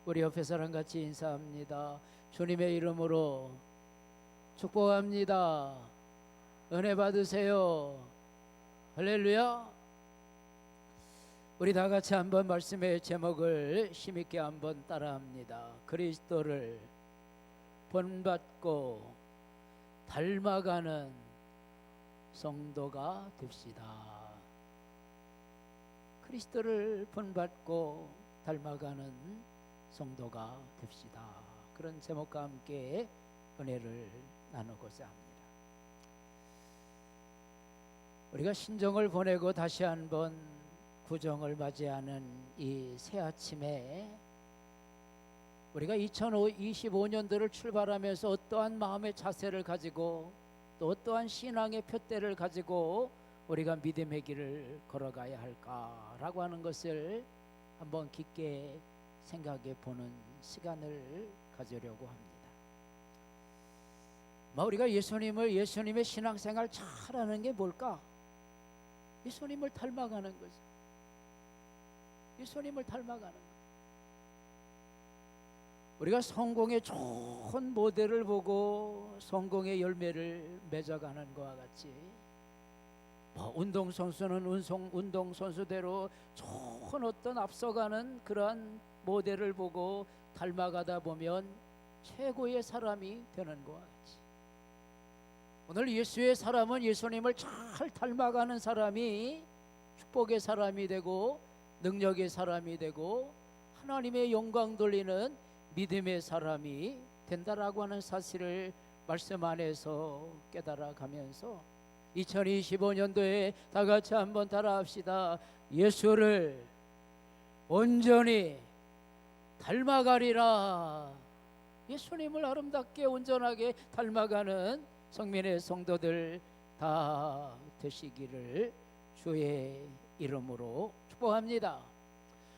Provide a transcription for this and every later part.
우리 옆에 사람 같이 인사합니다. 주님의 이름으로 축복합니다. 은혜 받으세요. 할렐루야. 우리 다 같이 한번 말씀의 제목을 힘있게 한번 따라합니다. 그리스도를 본받고 닮아가는 성도가 됩시다. 그리스도를 본받고 닮아가는 성도가 됩시다. 그런 제목과 함께 은혜를 나누고자 합니다. 우리가 신정을 보내고 다시 한번 구정을 맞이하는 이 새 아침에 우리가 2025년도를 출발하면서 어떠한 마음의 자세를 가지고 또 어떠한 신앙의 푯대를 가지고 우리가 믿음의 길을 걸어가야 할까라고 하는 것을 한번 깊게 생각해 보는 시간을 가지려고 합니다. 우리가 예수님의 신앙생활 잘하는 게 뭘까? 예수님을 닮아가는 거죠. 예수님을 닮아가는 거. 우리가 성공의 좋은 모델을 보고 성공의 열매를 맺어가는 것과 같이 운동선수는 운동선수대로 좋은 어떤 앞서가는 그러한 모델을 보고 닮아가다 보면 최고의 사람이 되는 것과 같이 오늘 예수의 사람은 예수님을 잘 닮아가는 사람이 축복의 사람이 되고 능력의 사람이 되고 하나님의 영광 돌리는 믿음의 사람이 된다라고 하는 사실을 말씀 안에서 깨달아가면서 2025년도에 다 같이 한번 따라합시다. 예수를 온전히 닮아가리라. 예수님을 아름답게 온전하게 닮아가는 성민의 성도들 다 되시기를 주의 이름으로 축복합니다.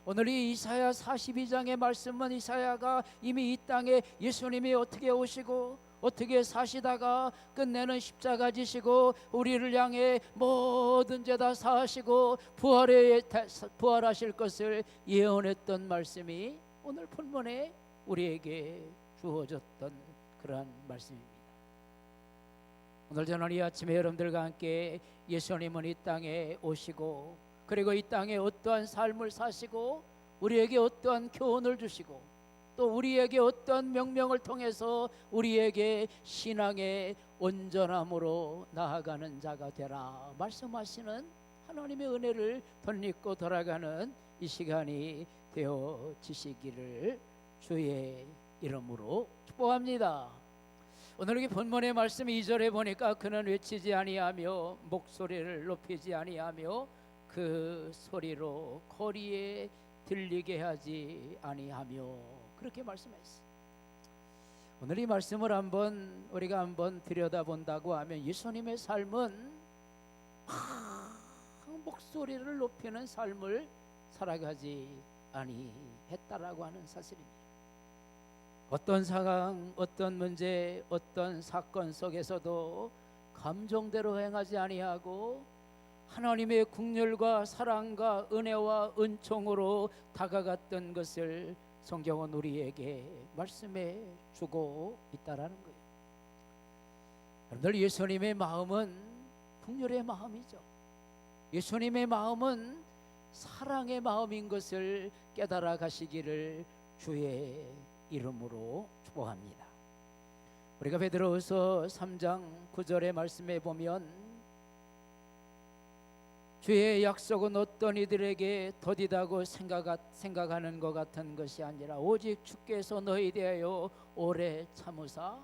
오늘 이 이사야 42장의 말씀은 이사야가 이미 이 땅에 예수님이 어떻게 오시고 어떻게 사시다가 끝내는 십자가 지시고 우리를 향해 모든 죄 다 사하시고 부활하실 것을 예언했던 말씀이 오늘 본문에 우리에게 주어졌던 그러한 말씀입니다. 오늘 저는 이 아침에 여러분들과 함께 예수님은 이 땅에 오시고 그리고 이 땅에 어떠한 삶을 사시고 우리에게 어떠한 교훈을 주시고 또 우리에게 어떠한 명령을 통해서 우리에게 신앙의 온전함으로 나아가는 자가 되라 말씀하시는 하나님의 은혜를 덧입고 돌아가는 이 시간이 되어지시기를 주의 이름으로 축복합니다. 오늘 여기 본문의 말씀 2절에 보니까 그는 외치지 아니하며 목소리를 높이지 아니하며 그 소리로 거리에 들리게 하지 아니하며 그렇게 말씀했어요. 오늘 이 말씀을 우리가 한번 들여다본다고 하면 예수님의 삶은 목소리를 높이는 삶을 살아가지 아니했다라고 하는 사실입니다. 어떤 상황, 어떤 문제, 어떤 사건 속에서도 감정대로 행하지 아니하고 하나님의 긍휼과 사랑과 은혜와 은총으로 다가갔던 것을 성경은 우리에게 말씀해 주고 있다라는 거예요. 여러분들 예수님의 마음은 긍휼의 마음이죠. 예수님의 마음은 사랑의 마음인 것을 깨달아 가시기를 주의 이름으로 축복합니다. 우리가 베드로후서 3장 9절의 말씀에 보면 주의 약속은 어떤 이들에게 더디다고 생각하는 것 같은 것이 아니라 오직 주께서 너희 대하여 오래 참으사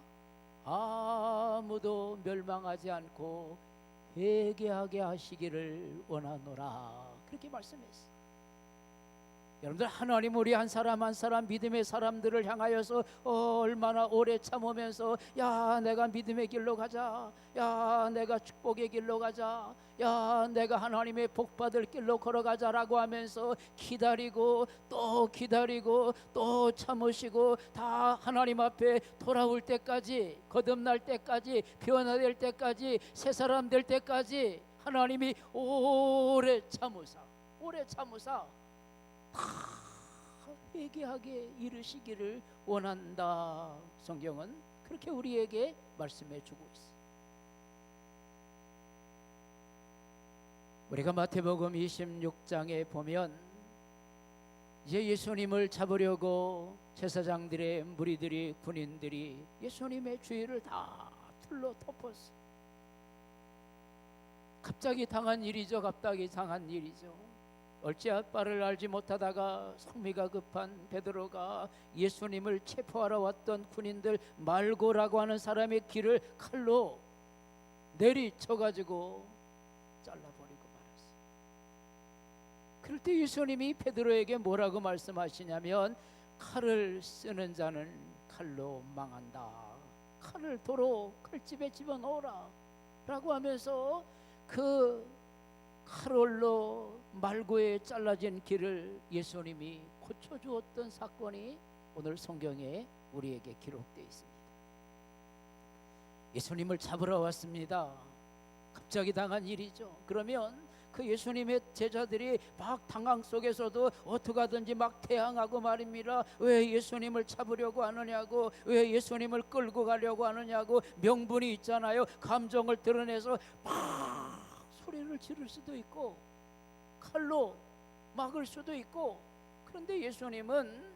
아무도 멸망하지 않고 회개하게 하시기를 원하노라 그렇게 말씀했어요. 여러분들 하나님 우리 한 사람 한 사람 믿음의 사람들을 향하여서 얼마나 오래 참으면서 야 내가 믿음의 길로 가자, 야 내가 축복의 길로 가자, 야 내가 하나님의 복받을 길로 걸어가자라고 하면서 기다리고 또 참으시고 다 하나님 앞에 돌아올 때까지 거듭날 때까지 변화될 때까지 새 사람 될 때까지 하나님이 오래 참으사 회개하게 이르시기를 원한다. 성경은 그렇게 우리에게 말씀해 주고 있어요. 우리가 마태복음 26장에 보면 이제 예수님을 잡으려고 제사장들의 무리들이, 군인들이 예수님의 주위를 다 틀로 덮었어요. 갑자기 당한 일이죠. 갑자기 당한 일이죠. 어찌할 바를 알지 못하다가 성미가 급한 베드로가 예수님을 체포하러 왔던 군인들 말고라고 하는 사람의 귀를 칼로 내리쳐가지고 잘라버리고 말았어요. 그럴 때 예수님이 베드로에게 뭐라고 말씀하시냐면, 칼을 쓰는 자는 칼로 망한다. 칼을 도로 칼집에 집어넣어라 라고 하면서 그 칼로 말고에 잘라진 길을 예수님이 고쳐주었던 사건이 오늘 성경에 우리에게 기록되어 있습니다. 예수님을 잡으러 왔습니다. 갑자기 당한 일이죠. 그러면 그 예수님의 제자들이 막 당황 속에서도 어떻게 하든지 막 대항하고 말입니다. 왜 예수님을 잡으려고 하느냐고, 왜 예수님을 끌고 가려고 하느냐고. 명분이 있잖아요. 감정을 드러내서 막 소리를 지를 수도 있고 칼로 막을 수도 있고. 그런데 예수님은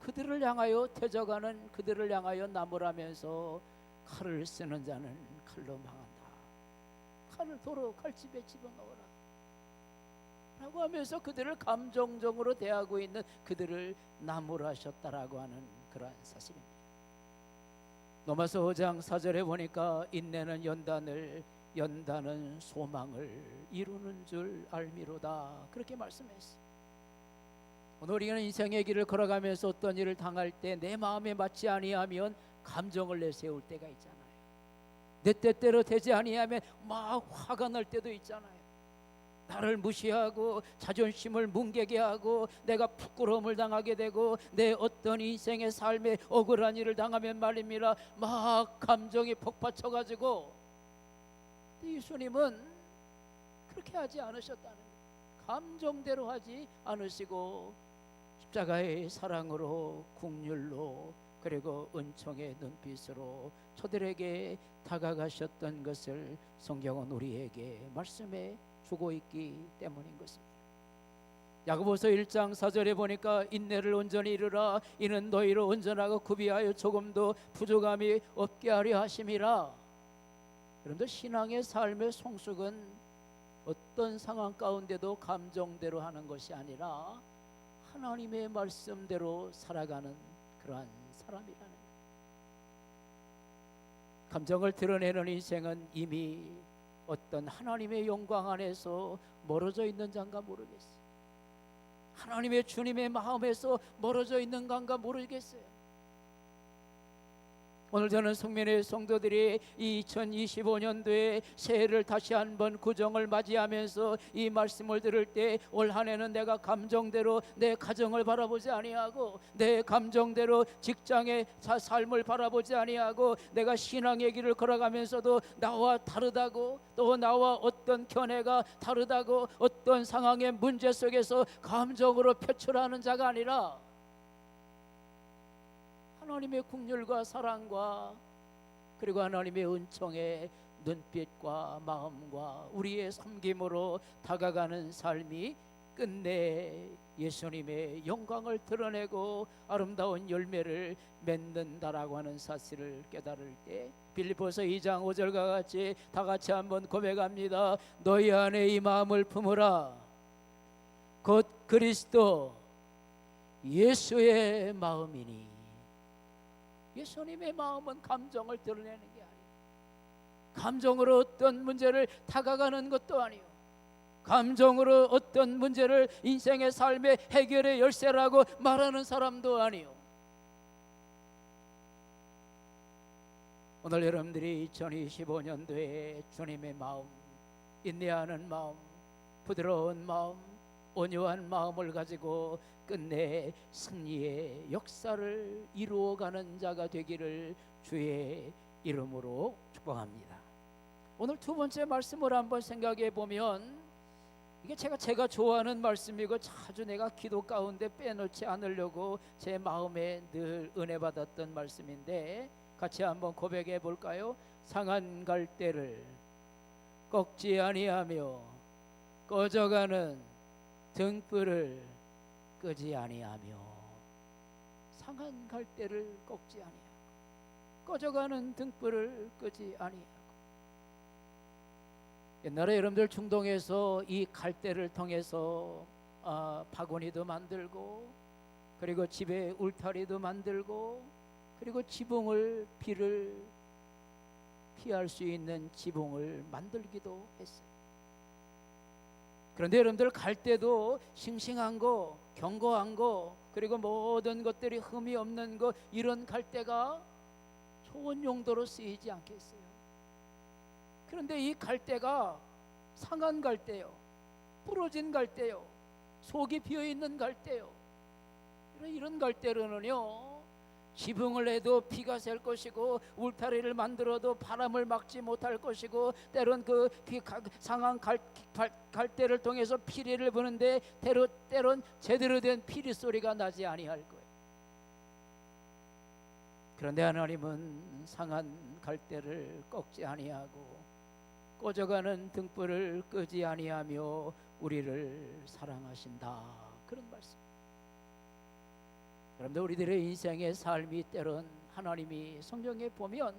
그들을 향하여 대적하는 그들을 향하여 나무라면서 칼을 쓰는 자는 칼로 망한다. 칼을 도로 칼집에 집어넣어라 라고 하면서 그들을 감정적으로 대하고 있는 그들을 나무라셨다라고 하는 그러한 사실입니다. 로마서 5장 4절에 보니까 인내는 연단을, 연단은 소망을 이루는 줄 알미로다, 그렇게 말씀했어요. 오늘 우리는 인생의 길을 걸어가면서 어떤 일을 당할 때 내 마음에 맞지 아니하면 감정을 내세울 때가 있잖아요. 내 뜻대로 되지 아니하면 막 화가 날 때도 있잖아요. 나를 무시하고 자존심을 뭉개게 하고 내가 부끄러움을 당하게 되고 내 어떤 인생의 삶에 억울한 일을 당하면 말입니다, 막 감정이 폭받쳐가지고. 예수님은 그렇게 하지 않으셨다는 거예요. 감정대로 하지 않으시고 십자가의 사랑으로, 긍휼로, 그리고 은총의 눈빛으로 저들에게 다가가셨던 것을 성경은 우리에게 말씀해 주고 있기 때문인 것입니다. 야고보서 1장 4절에 보니까 인내를 온전히 이루라. 이는 너희로 온전하고 구비하여 조금도 부족함이 없게 하려 하심이라. 여러분들, 신앙의 삶의 성숙은 어떤 상황 가운데도 감정대로 하는 것이 아니라 하나님의 말씀대로 살아가는 그러한 사람이라는 거예요. 감정을 드러내는 인생은 이미 어떤 하나님의 영광 안에서 멀어져 있는 자인가 모르겠어요. 하나님의 주님의 마음에서 멀어져 있는 건가 모르겠어요. 오늘 저는 성민의 성도들이 2025년도에 새해를 다시 한번 구정을 맞이하면서 이 말씀을 들을 때 올 한 해는 내가 감정대로 내 가정을 바라보지 아니하고 내 감정대로 직장의 삶을 바라보지 아니하고 내가 신앙의 길을 걸어가면서도 나와 다르다고, 또 나와 어떤 견해가 다르다고 어떤 상황의 문제 속에서 감정으로 표출하는 자가 아니라 하나님의 긍휼과 사랑과 그리고 하나님의 은총의 눈빛과 마음과 우리의 섬김으로 다가가는 삶이 끝내 예수님의 영광을 드러내고 아름다운 열매를 맺는다라고 하는 사실을 깨달을 때 빌립보서 2장 5절과 같이 다 같이 한번 고백합니다. 너희 안에 이 마음을 품으라. 곧 그리스도 예수의 마음이니. 예수님의 마음은 감정을 드러내는 게 아니에요. 감정으로 어떤 문제를 다가가는 것도 아니에요. 감정으로 어떤 문제를 인생의 삶의 해결의 열쇠라고 말하는 사람도 아니에요. 오늘 여러분들이 2025년도에 주님의 마음, 인내하는 마음, 부드러운 마음, 온유한 마음을 가지고 끝내 승리의 역사를 이루어가는 자가 되기를 주의 이름으로 축복합니다. 오늘 두 번째 말씀을 한번 생각해 보면 이게 제가 좋아하는 말씀이고 자주 내가 기도 가운데 빼놓지 않으려고 제 마음에 늘 은혜 받았던 말씀인데 같이 한번 고백해 볼까요? 상한 갈대를 꺾지 아니하며 꺼져가는 등불을 끄지 아니하며. 상한 갈대를 꺾지 아니하고 꺼져가는 등불을 끄지 아니하고. 옛날에 여러분들 중동에서 이 갈대를 통해서 바구니도 만들고, 그리고 집에 울타리도 만들고, 그리고 지붕을 비를 피할 수 있는 지붕을 만들기도 했어요. 그런데 여러분들 갈대도 싱싱한 거, 견고한 거, 그리고 모든 것들이 흠이 없는 거, 이런 갈대가 좋은 용도로 쓰이지 않겠어요? 그런데 이 갈대가 상한 갈대요, 부러진 갈대요, 속이 비어있는 갈대요. 이런 갈대로는요, 지붕을 해도 비가 셀 것이고, 울타리를 만들어도 바람을 막지 못할 것이고, 때론 그 상한 갈대를 통해서 피리를 부는데 때론 제대로 된 피리 소리가 나지 아니할 거예요. 그런데 하나님은 상한 갈대를 꺾지 아니하고 꺼져가는 등불을 끄지 아니하며 우리를 사랑하신다, 그런 말씀. 여러분들, 우리들의 인생의 삶이 때론 하나님이 성경에 보면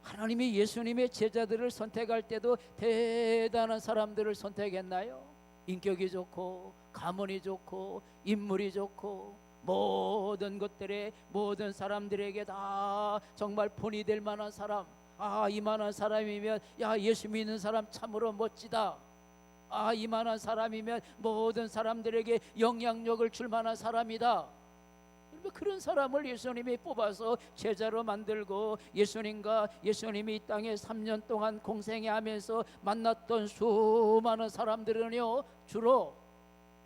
하나님이 예수님의 제자들을 선택할 때도 대단한 사람들을 선택했나요? 인격이 좋고 가문이 좋고 인물이 좋고 모든 것들에 모든 사람들에게 다 정말 본이 될 만한 사람. 이만한 사람이면 예수 믿는 사람 참으로 멋지다. 이만한 사람이면 모든 사람들에게 영향력을 줄 만한 사람이다. 그런 사람을 예수님이 뽑아서 제자로 만들고, 예수님이 이 땅에 3년 동안 공생하면서 만났던 수많은 사람들은요, 주로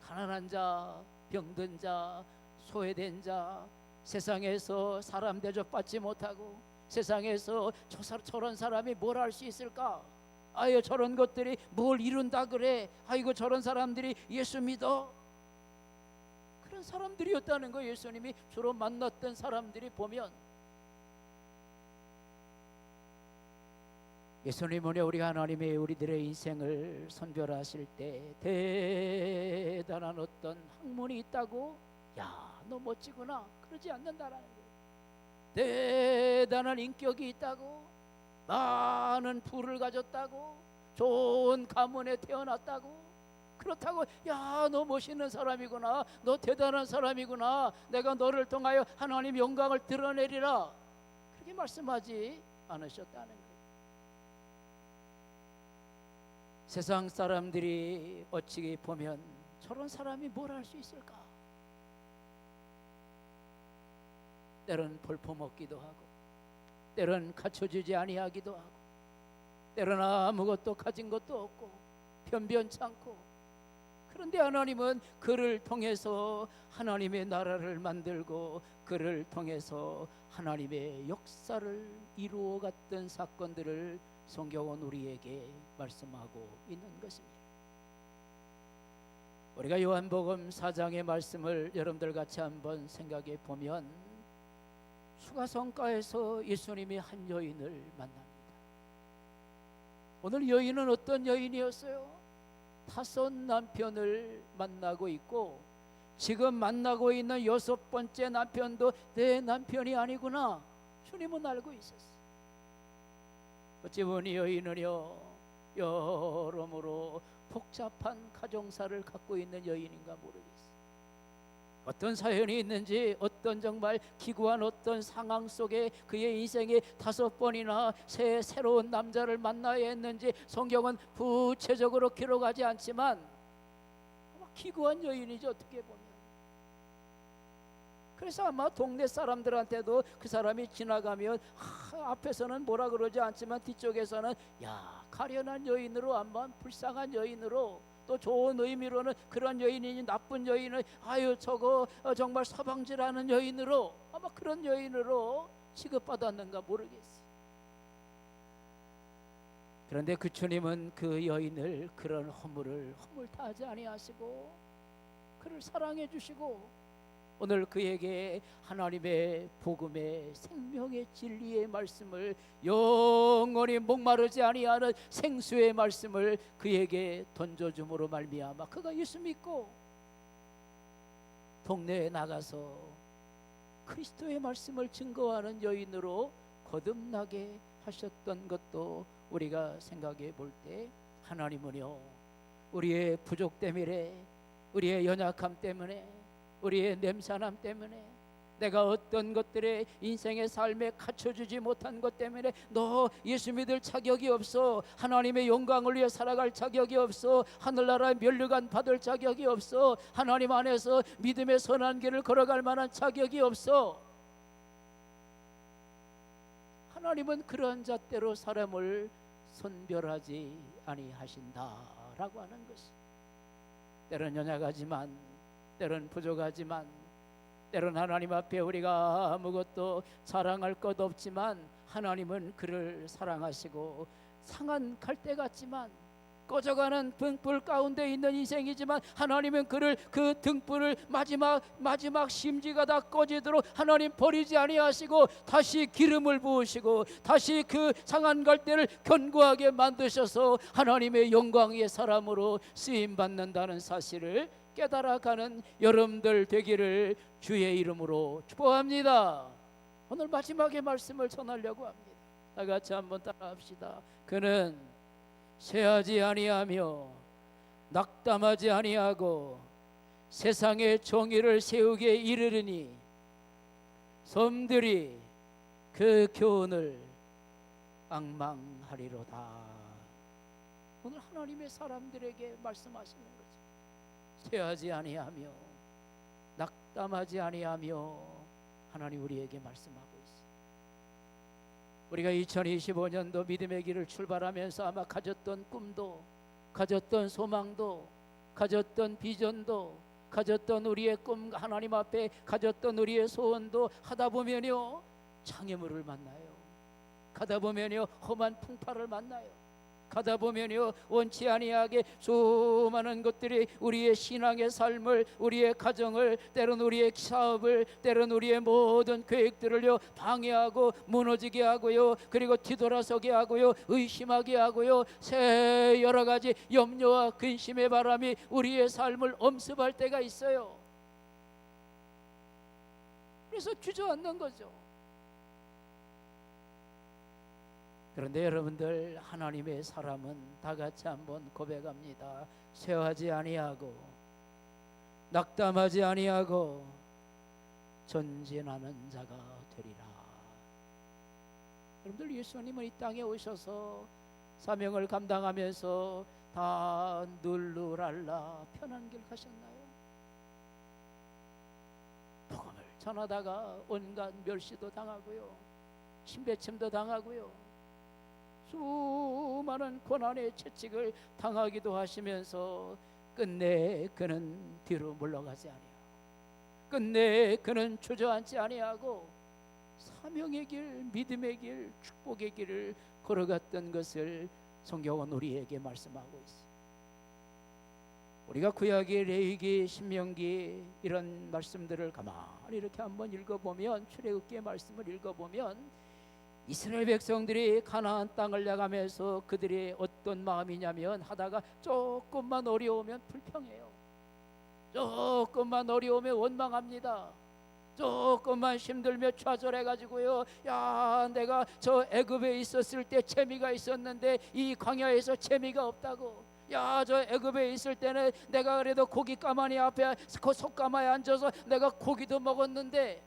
가난한 자, 병든 자, 소외된 자, 세상에서 사람 대접받지 못하고, 세상에서 저런 사람이 뭘 할 수 있을까? 저런 것들이 뭘 이룬다 그래? 아이고, 저런 사람들이 예수 믿어? 그런 사람들이었다는 거 예수님이 주로 만났던 사람들이 보면. 예수님은 우리 하나님의 우리들의 인생을 선별하실 때 대단한 어떤 학문이 있다고, 너 멋지구나, 그러지 않는다라는 거예요. 대단한 인격이 있다고, 많은 부를 가졌다고, 좋은 가문에 태어났다고, 그렇다고 너 멋있는 사람이구나, 너 대단한 사람이구나, 내가 너를 통하여 하나님 영광을 드러내리라, 그렇게 말씀하지 않으셨다는 거예요. 세상 사람들이 어찌 보면 저런 사람이 뭘 할 수 있을까? 때론 볼품없기도 하고, 때론 갖춰주지 아니하기도 하고, 때론 아무것도 가진 것도 없고 변변찮고. 그런데 하나님은 그를 통해서 하나님의 나라를 만들고, 그를 통해서 하나님의 역사를 이루어갔던 사건들을 성경은 우리에게 말씀하고 있는 것입니다. 우리가 요한복음 4장의 말씀을 여러분들 같이 한번 생각해 보면, 수가성가에서 예수님이 한 여인을 만납니다. 오늘 여인은 어떤 여인이었어요? 5 남편을 만나고 있고, 지금 만나고 있는 6번째 남편도 내 남편이 아니구나, 주님은 알고 있었어요. 어찌 보니 여인은요, 여러모로 복잡한 가정사를 갖고 있는 여인인가 모르겠어요. 어떤 사연이 있는지, 어떤 정말 기구한 어떤 상황 속에 그의 인생에 5번이나 새로운 남자를 만나야 했는지 성경은 구체적으로 기록하지 않지만 아마 기구한 여인이죠, 어떻게 보면. 그래서 아마 동네 사람들한테도 그 사람이 지나가면 앞에서는 뭐라 그러지 않지만 뒤쪽에서는 가련한 여인으로, 아마 불쌍한 여인으로, 또 좋은 의미로는 그런 여인이니 나쁜 여인은 저거 정말 서방지라는 여인으로, 아마 그런 여인으로 취급받았는가 모르겠어요. 그런데 그 주님은 그 여인을 그런 허물을 허물다하지 아니하시고 그를 사랑해 주시고 오늘 그에게 하나님의 복음의 생명의 진리의 말씀을 영원히 목마르지 아니하는 생수의 말씀을 그에게 던져줌으로 말미암아 그가 예수 믿고 동네에 나가서 그리스도의 말씀을 증거하는 여인으로 거듭나게 하셨던 것도 우리가 생각해 볼 때 하나님은요 우리의 부족 때문에 우리의 연약함 때문에 우리의 냄새남 때문에 내가 어떤 것들에 인생의 삶에 갖춰주지 못한 것 때문에 너 예수 믿을 자격이 없어 하나님의 영광을 위해 살아갈 자격이 없어 하늘나라의 면류관 받을 자격이 없어 하나님 안에서 믿음의 선한 길을 걸어갈 만한 자격이 없어 하나님은 그런 잣대로 사람을 선별하지 아니하신다라고 하는 것이 때론 연약하지만 때론 부족하지만 때론 하나님 앞에 우리가 아무것도 자랑할 것 없지만 하나님은 그를 사랑하시고 상한 갈대 같지만 꺼져가는 등불 가운데 있는 인생이지만 하나님은 그를 그 등불을 마지막 심지가 다 꺼지도록 하나님 버리지 아니하시고 다시 기름을 부으시고 다시 그 상한 갈대를 견고하게 만드셔서 하나님의 영광의 사람으로 쓰임 받는다는 사실을 깨달아가는 여러분들 되기를 주의 이름으로 축복합니다. 오늘 마지막에 말씀을 전하려고 합니다. 다 같이 한번 따라합시다. 그는 쇠하지 아니하며 낙담하지 아니하고 세상의 정의를 세우게 이르르니 섬들이 그 교훈을 앙망하리로다. 오늘 하나님의 사람들에게 말씀하시는 거죠. 쇠하지 아니하며 낙담하지 아니하며 하나님 우리에게 말씀하고 있어요. 우리가 2025년도 믿음의 길을 출발하면서 아마 가졌던 꿈도 가졌던 소망도 가졌던 비전도 가졌던 우리의 꿈 하나님 앞에 가졌던 우리의 소원도 하다 보면요 장애물을 만나요. 가다 보면요 험한 풍파를 만나요. 가다 보면요 원치 아니하게 수많은 것들이 우리의 신앙의 삶을 우리의 가정을 때론 우리의 사업을 때론 우리의 모든 계획들을요 방해하고 무너지게 하고요 그리고 뒤돌아서게 하고요 의심하게 하고요 새 여러 가지 염려와 근심의 바람이 우리의 삶을 엄습할 때가 있어요. 그래서 주저앉는 거죠. 그런데 여러분들 하나님의 사람은 다 같이 한번 고백합니다. 쇠하지 아니하고 낙담하지 아니하고 전진하는 자가 되리라. 여러분들 예수님은 이 땅에 오셔서 사명을 감당하면서 다 룰루랄라 편한 길 가셨나요? 복음을 전하다가 온갖 멸시도 당하고요 신배침도 당하고요 수많은 고난의 채찍을 당하기도 하시면서 끝내 그는 뒤로 물러가지 아니하고 끝내 그는 주저앉지 아니하고 사명의 길, 믿음의 길, 축복의 길을 걸어갔던 것을 성경은 우리에게 말씀하고 있어요. 우리가 구약의 레위기, 신명기 이런 말씀들을 가만히 이렇게 한번 읽어보면 출애굽기의 말씀을 읽어보면 이스라엘 백성들이 가나안 땅을 나가면서 그들의 어떤 마음이냐면 하다가 조금만 어려우면 불평해요. 조금만 어려우면 원망합니다. 조금만 힘들면 좌절해가지고요 야 내가 저 애굽에 있었을 때 재미가 있었는데 이 광야에서 재미가 없다고 야 저 애굽에 있을 때는 내가 그래도 고기 가마니 앞에 그 솥가마에 앉아서 내가 고기도 먹었는데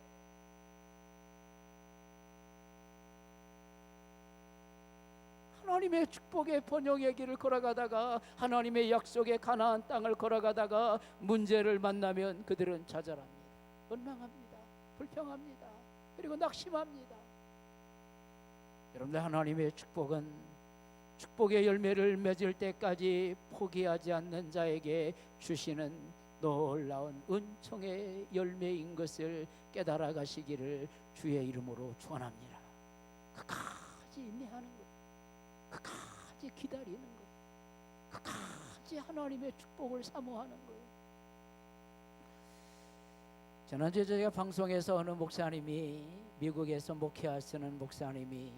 하나님의 축복의 번영의 길을 걸어가다가 하나님의 약속의 가나안 땅을 걸어가다가 문제를 만나면 그들은 좌절합니다. 원망합니다. 불평합니다. 그리고 낙심합니다. 여러분들 하나님의 축복은 축복의 열매를 맺을 때까지 포기하지 않는 자에게 주시는 놀라운 은총의 열매인 것을 깨달아 가시기를 주의 이름으로 축원합니다. 끝까지 인내하는 것 끝까지 끝까지 기다리는 거예요. 끝까지 하나님의 축복을 사모하는 거예요. 지난주에 저희가 방송에서 어느 목사님이, 미국에서 목회하시는 목사님이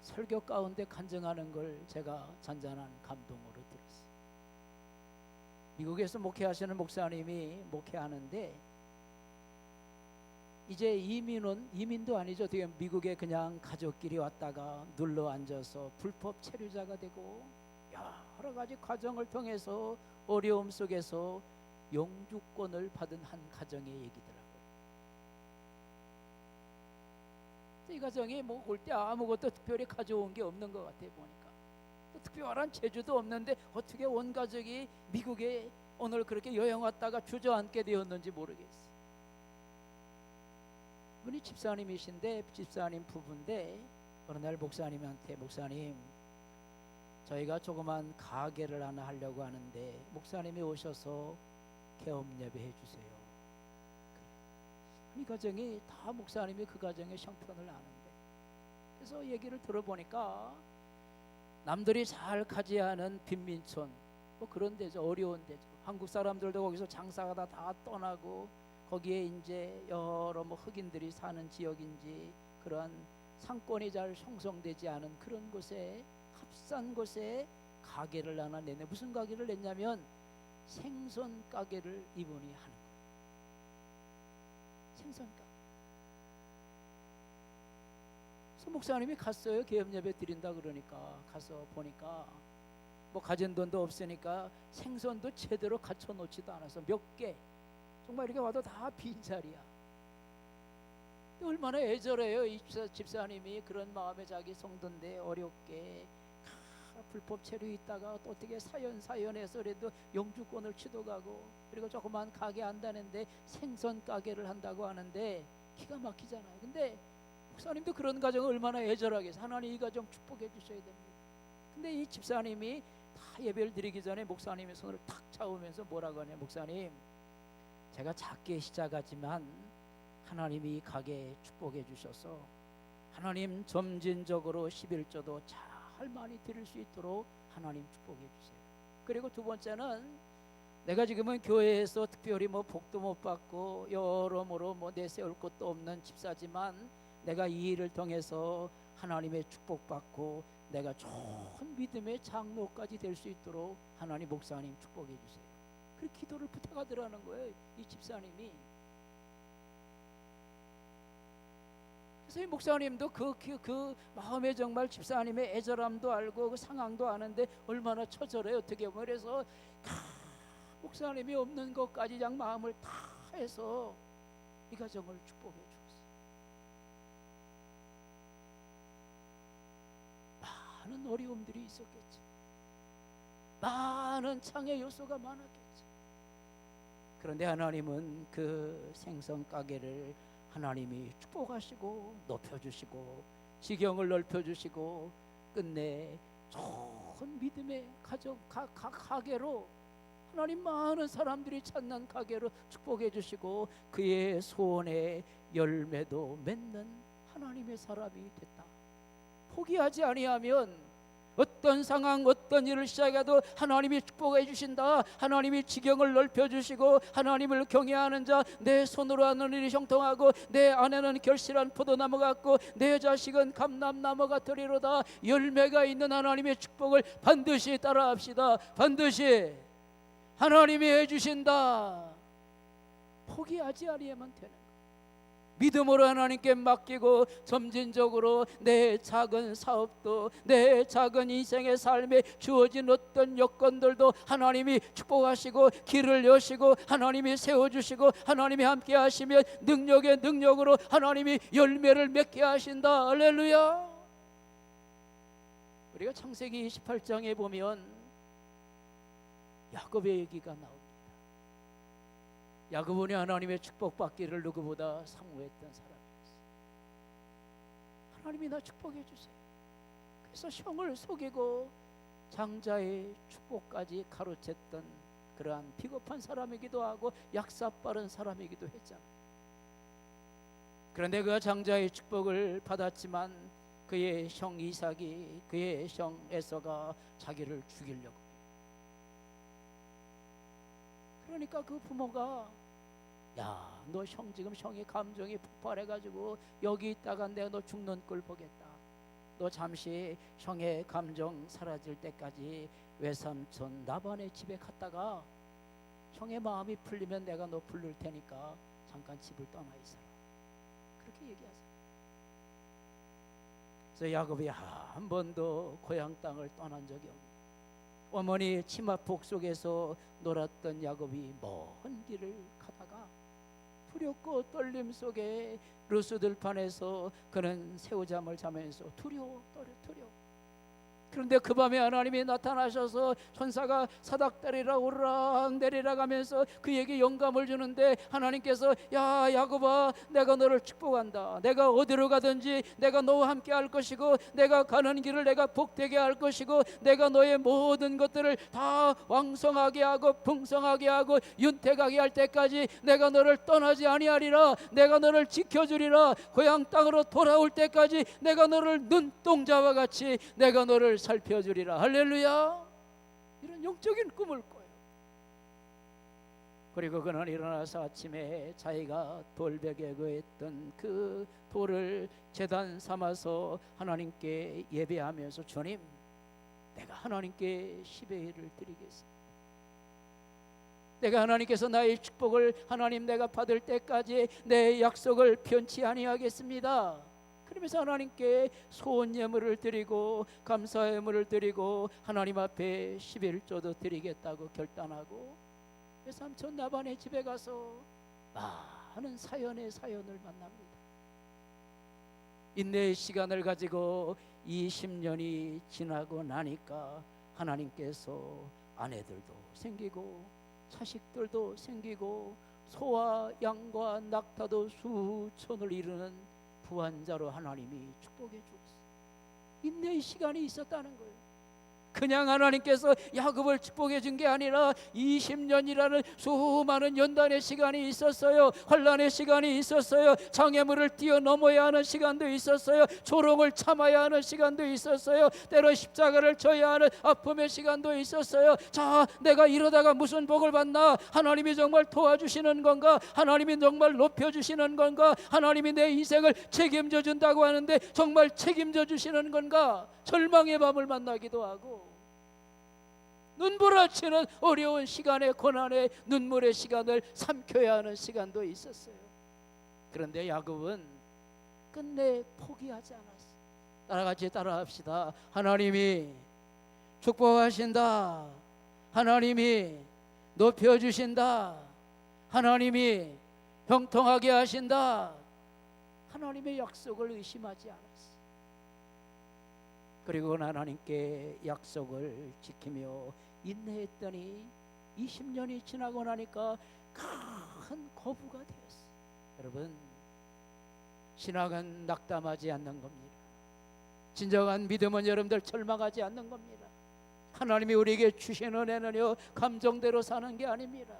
설교 가운데 간증하는 걸 제가 잔잔한 감동으로 들었어요. 미국에서 목회하시는 목사님이 목회하는데 이제 이민도 아니죠. 되게 미국에 그냥 가족끼리 왔다가 눌러 앉아서 불법 체류자가 되고 여러 가지 과정을 통해서 어려움 속에서 영주권을 받은 한 가정의 얘기더라고요. 이 가정이 뭐 올 때 아무것도 특별히 가져온 게 없는 것 같아요. 보니까 또 특별한 재주도 없는데 어떻게 온 가족이 미국에 오늘 그렇게 여행 왔다가 주저앉게 되었는지 모르겠어요. 분이 집사님이신데, 집사님 부부인데 어느 날 목사님한테, 목사님 저희가 조그만 가게를 하나 하려고 하는데 목사님이 오셔서 개업 예배해 주세요. 그래. 이 가정이 다 목사님이 그 가정의 형편을 아는데, 그래서 얘기를 들어보니까 남들이 잘 가지 않은 빈민촌 뭐 그런 데죠. 어려운 데죠. 한국 사람들도 거기서 장사가 다 떠나고 거기에 이제 여러 뭐 흑인들이 사는 지역인지 그런 상권이 잘 형성되지 않은 그런 곳에, 값싼 곳에 가게를 하나 내네. 무슨 가게를 냈냐면 생선 가게를 이분이 하는 거예요. 생선 가게. 그래서 목사님이 갔어요. 개업 예배 드린다 그러니까 가서 보니까 뭐 가진 돈도 없으니까 생선도 제대로 갖춰 놓지도 않아서 몇 개, 정말 이렇게 와도 다 빈자리야. 얼마나 애절해요. 이 집사님이 그런 마음에 자기 성도인데 어렵게 불법 체류 있다가 또 어떻게 사연해서 그래도 영주권을 취득하고, 그리고 조그만 가게 한다는데 생선 가게를 한다고 하는데 기가 막히잖아요. 근데 목사님도 그런 가정을 얼마나 애절하게 해서 하나님 이 가정 축복해 주셔야 됩니다. 근데 이 집사님이 다 예배를 드리기 전에 목사님의 손을 탁 잡으면서 뭐라고 하냐, 목사님 제가 작게 시작하지만 하나님이 가게 축복해 주셔서 하나님 점진적으로 11조도 잘 많이 드릴 수 있도록 하나님 축복해 주세요. 그리고 두 번째는 내가 지금은 교회에서 특별히 뭐 복도 못 받고 여러모로 뭐 내세울 것도 없는 집사지만 내가 이 일을 통해서 하나님의 축복받고 내가 좋은 믿음의 장로까지 될 수 있도록 하나님 목사님 축복해 주세요. 그 기도를 부탁하더라는 거예요, 이 집사님이. 그래서 이 목사님도 그 마음에 정말 집사님의 애절함도 알고 그 상황도 아는데 얼마나 처절해요. 어떻게 보면. 그래서 목사님이 없는 것까지 그냥 마음을 다 해서 이 가정을 축복해 주었어요. 많은 어려움들이 있었겠지. 많은 창의 요소가 많았겠지. 그런데 하나님은 그 생선 가게를 하나님이 축복하시고 높여주시고 지경을 넓혀주시고 끝내 좋은 믿음의 가게로 하나님 많은 사람들이 찾는 가게로 축복해 주시고 그의 소원의 열매도 맺는 하나님의 사람이 됐다. 포기하지 아니하면 어떤 상황, 어떤 일을 시작해도 하나님이 축복해 주신다. 하나님이 지경을 넓혀주시고 하나님을 경외하는 자, 내 손으로 하는 일이 형통하고 내 아내는 결실한 포도나무 같고 내 자식은 감람나무 같으리로다. 열매가 있는 하나님의 축복을 반드시 따라합시다. 반드시 하나님이 해주신다. 포기하지 아니하면 되는 거예요. 믿음으로 하나님께 맡기고 점진적으로 내 작은 사업도, 내 작은 인생의 삶에 주어진 어떤 여건들도 하나님이 축복하시고 길을 여시고 하나님이 세워주시고 하나님이 함께 하시면 능력의 능력으로 하나님이 열매를 맺게 하신다. 할렐루야. 우리가 창세기 28장에 보면 야곱의 얘기가 나옵니다. 야곱은 하나님의 축복받기를 누구보다 사모했던 사람이었어요. 하나님이 나 축복해 주세요. 그래서 형을 속이고 장자의 축복까지 가로챘던 그러한 비겁한 사람이기도 하고 약사 빠른 사람이기도 했잖아요. 그런데 그 장자의 축복을 받았지만 그의 형 이삭이, 그의 형 에서가 자기를 죽이려고 해요. 그러니까 그 부모가 야, 너 형 지금 형이 감정이 폭발해가지고 여기 있다가 내가 너 죽는 꼴 보겠다. 너 잠시 형의 감정 사라질 때까지 외삼촌 나반의 집에 갔다가 형의 마음이 풀리면 내가 너 부를 테니까 잠깐 집을 떠나 있어라. 그렇게 얘기하세요. 그래서 야곱이 한 번도 고향 땅을 떠난 적이 없는, 어머니 치마폭 속에서 놀았던 야곱이 먼 길을 가다가 두렵고 떨림 속에 루스 들판에서 그는 새우잠을 자면서 두려워. 그런데 그 밤에 하나님이 나타나셔서 천사가 사닥다리라 오르락 내리락 하면서 그에게 영감을 주는데, 하나님께서 야 야곱아, 내가 너를 축복한다. 내가 어디로 가든지 내가 너와 함께 할 것이고, 내가 가는 길을 내가 복되게 할 것이고, 내가 너의 모든 것들을 다 왕성하게 하고 풍성하게 하고 윤택하게 할 때까지 내가 너를 떠나지 아니하리라. 내가 너를 지켜주리라. 고향 땅으로 돌아올 때까지 내가 너를 눈동자와 같이 내가 너를 살펴주리라. 할렐루야. 이런 영적인 꿈을 꿔요. 그리고 그는 일어나서 아침에 자기가 돌벽에 그었던 그 돌을 제단 삼아서 하나님께 예배하면서, 주님, 내가 하나님께 10의 1을 드리겠습니다. 내가 하나님께서 나의 축복을 하나님 내가 받을 때까지 내 약속을 변치 아니하겠습니다. 그러면서 하나님께 소원 예물을 드리고 감사 예물을 드리고 하나님 앞에 11조도 드리겠다고 결단하고 외삼촌 나반의 집에 가서 많은 사연을 만납니다. 인내의 시간을 가지고 20년이 지나고 나니까 하나님께서 아내들도 생기고 자식들도 생기고 소와 양과 낙타도 수천을 이루는 부한자로 하나님이 축복해 주었어요. 인내의 시간이 있었다는 거예요. 그냥 하나님께서 야곱을 축복해 준 게 아니라 20년이라는 수많은 연단의 시간이 있었어요. 환난의 시간이 있었어요. 장애물을 뛰어넘어야 하는 시간도 있었어요. 조롱을 참아야 하는 시간도 있었어요. 때로 십자가를 져야 하는 아픔의 시간도 있었어요. 자, 내가 이러다가 무슨 복을 받나? 하나님이 정말 도와주시는 건가? 하나님이 정말 높여주시는 건가? 하나님이 내 인생을 책임져 준다고 하는데 정말 책임져 주시는 건가? 절망의 밤을 만나기도 하고, 눈부라치는 어려운 시간에 고난의 눈물의 시간을 삼켜야 하는 시간도 있었어요. 그런데 야곱은 끝내 포기하지 않았어요. 따라같이 따라합시다. 하나님이 축복하신다. 하나님이 높여주신다. 하나님이 형통하게 하신다. 하나님의 약속을 의심하지 않았어요. 그리고 하나님께 약속을 지키며 인내했더니 20년이 지나고 나니까 큰 거부가 되었어요. 여러분, 신앙은 낙담하지 않는 겁니다. 진정한 믿음은 여러분들 절망하지 않는 겁니다. 하나님이 우리에게 주신 은혜는요, 감정대로 사는 게 아닙니다.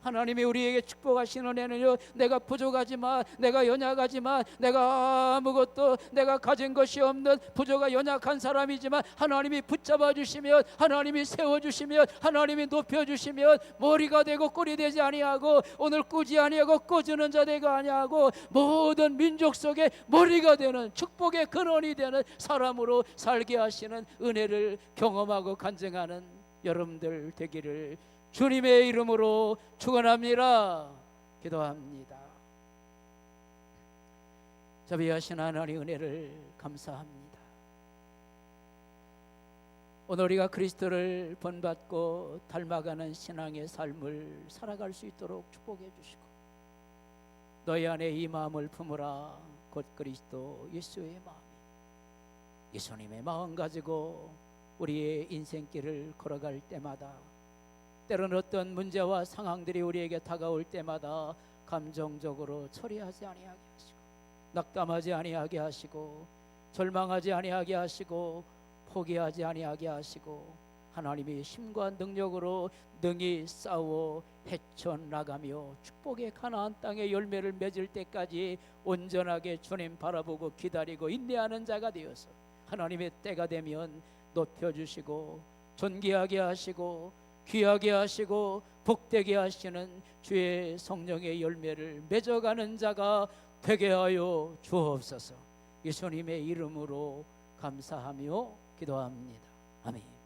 하나님이 우리에게 축복하시는 은혜는요, 내가 부족하지만, 내가 연약하지만, 내가 아무것도 내가 가진 것이 없는 부족한 연약한 사람이지만 하나님이 붙잡아 주시면, 하나님이 세워주시면, 하나님이 높여주시면 머리가 되고 꼴이 되지 아니하고, 오늘 꾸지 아니하고 꾸지는 자 되가 아니하고 모든 민족 속에 머리가 되는 축복의 근원이 되는 사람으로 살게 하시는 은혜를 경험하고 간증하는 여러분들 되기를 주님의 이름으로 축원합니다. 기도합니다. 자비하신 하나님 은혜를 감사합니다. 오늘 우리가 그리스도를 본받고 닮아가는 신앙의 삶을 살아갈 수 있도록 축복해 주시고, 너희 안에 이 마음을 품으라. 곧 그리스도 예수의 마음, 예수님의 마음 가지고 우리의 인생길을 걸어갈 때마다, 때로는 어떤 문제와 상황들이 우리에게 다가올 때마다 감정적으로 처리하지 아니하게 하시고, 낙담하지 아니하게 하시고, 절망하지 아니하게 하시고, 포기하지 아니하게 하시고, 하나님의 힘과 능력으로 능히 싸워 헤쳐나가며 축복의 가나안 땅의 열매를 맺을 때까지 온전하게 주님 바라보고 기다리고 인내하는 자가 되어서 하나님의 때가 되면 높여주시고 존귀하게 하시고 귀하게 하시고 복되게 하시는 주의 성령의 열매를 맺어가는 자가 되게 하여 주옵소서. 예수님의 이름으로 감사하며 기도합니다. 아멘.